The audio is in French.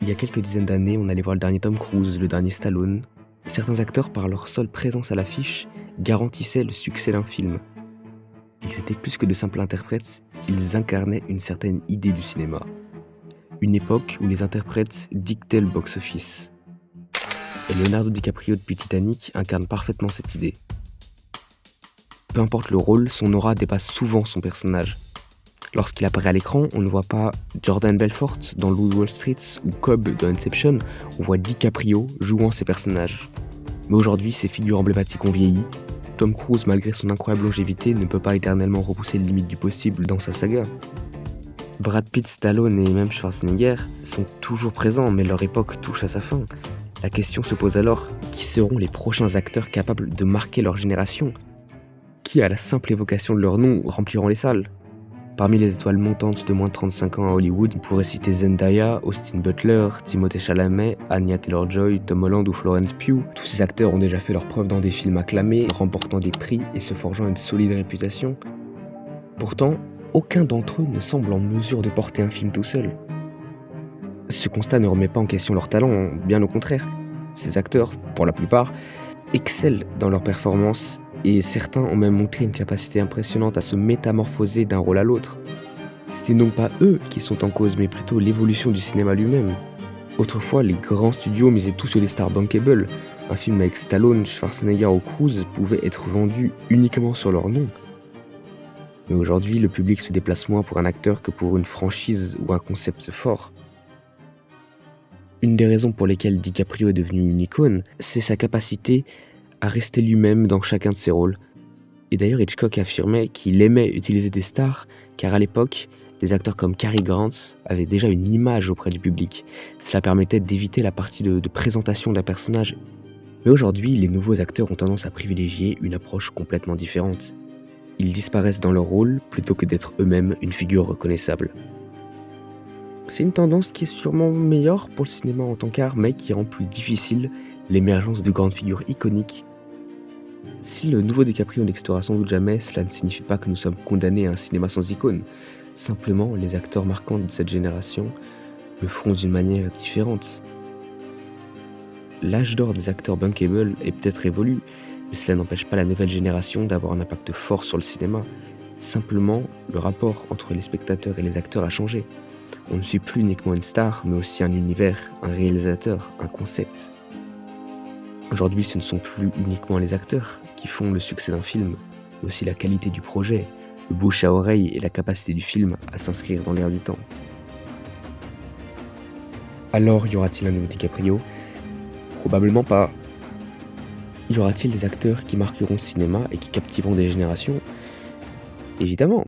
Il y a quelques dizaines d'années, on allait voir le dernier Tom Cruise, le dernier Stallone. Certains acteurs, par leur seule présence à l'affiche, garantissaient le succès d'un film. Ils étaient plus que de simples interprètes, ils incarnaient une certaine idée du cinéma. Une époque où les interprètes dictaient le box-office. Et Leonardo DiCaprio depuis Titanic incarne parfaitement cette idée. Peu importe le rôle, son aura dépasse souvent son personnage. Lorsqu'il apparaît à l'écran, on ne voit pas Jordan Belfort dans Loup de Wall Street ou Cobb dans Inception, on voit DiCaprio jouant ses personnages. Mais aujourd'hui, ces figures emblématiques ont vieilli. Tom Cruise, malgré son incroyable longévité, ne peut pas éternellement repousser les limites du possible dans sa saga. Brad Pitt, Stallone et même Schwarzenegger sont toujours présents, mais leur époque touche à sa fin. La question se pose alors, qui seront les prochains acteurs capables de marquer leur génération ? Qui, à la simple évocation de leur nom, rempliront les salles ? Parmi les étoiles montantes de moins de 35 ans à Hollywood, on pourrait citer Zendaya, Austin Butler, Timothée Chalamet, Anya Taylor-Joy, Tom Holland ou Florence Pugh. Tous ces acteurs ont déjà fait leurs preuves dans des films acclamés, remportant des prix et se forgeant une solide réputation. Pourtant, aucun d'entre eux ne semble en mesure de porter un film tout seul. Ce constat ne remet pas en question leur talent, bien au contraire. Ces acteurs, pour la plupart, excellent dans leurs performances et certains ont même montré une capacité impressionnante à se métamorphoser d'un rôle à l'autre. Ce n'est donc pas eux qui sont en cause, mais plutôt l'évolution du cinéma lui-même. Autrefois, les grands studios misaient tout sur les stars bankable. Un film avec Stallone, Schwarzenegger ou Cruise pouvait être vendu uniquement sur leur nom. Mais aujourd'hui, le public se déplace moins pour un acteur que pour une franchise ou un concept fort. Une des raisons pour lesquelles DiCaprio est devenu une icône, c'est sa capacité à rester lui-même dans chacun de ses rôles. Et d'ailleurs, Hitchcock affirmait qu'il aimait utiliser des stars, car à l'époque, des acteurs comme Cary Grant avaient déjà une image auprès du public. Cela permettait d'éviter la partie de présentation d'un personnage. Mais aujourd'hui, les nouveaux acteurs ont tendance à privilégier une approche complètement différente. Ils disparaissent dans leur rôle plutôt que d'être eux-mêmes une figure reconnaissable. C'est une tendance qui est sûrement meilleure pour le cinéma en tant qu'art, mais qui rend plus difficile l'émergence de grandes figures iconiques. Si le nouveau DiCaprio n'existera sans doute jamais, cela ne signifie pas que nous sommes condamnés à un cinéma sans icône. Simplement, les acteurs marquants de cette génération le feront d'une manière différente. L'âge d'or des acteurs bankable est peut-être révolu, mais cela n'empêche pas la nouvelle génération d'avoir un impact fort sur le cinéma. Simplement, le rapport entre les spectateurs et les acteurs a changé. On ne suit plus uniquement une star, mais aussi un univers, un réalisateur, un concept. Aujourd'hui, ce ne sont plus uniquement les acteurs qui font le succès d'un film, mais aussi la qualité du projet, le bouche à oreille et la capacité du film à s'inscrire dans l'air du temps. Alors, y aura-t-il un nouveau DiCaprio ? Probablement pas. Y aura-t-il des acteurs qui marqueront le cinéma et qui captiveront des générations ? Évidemment.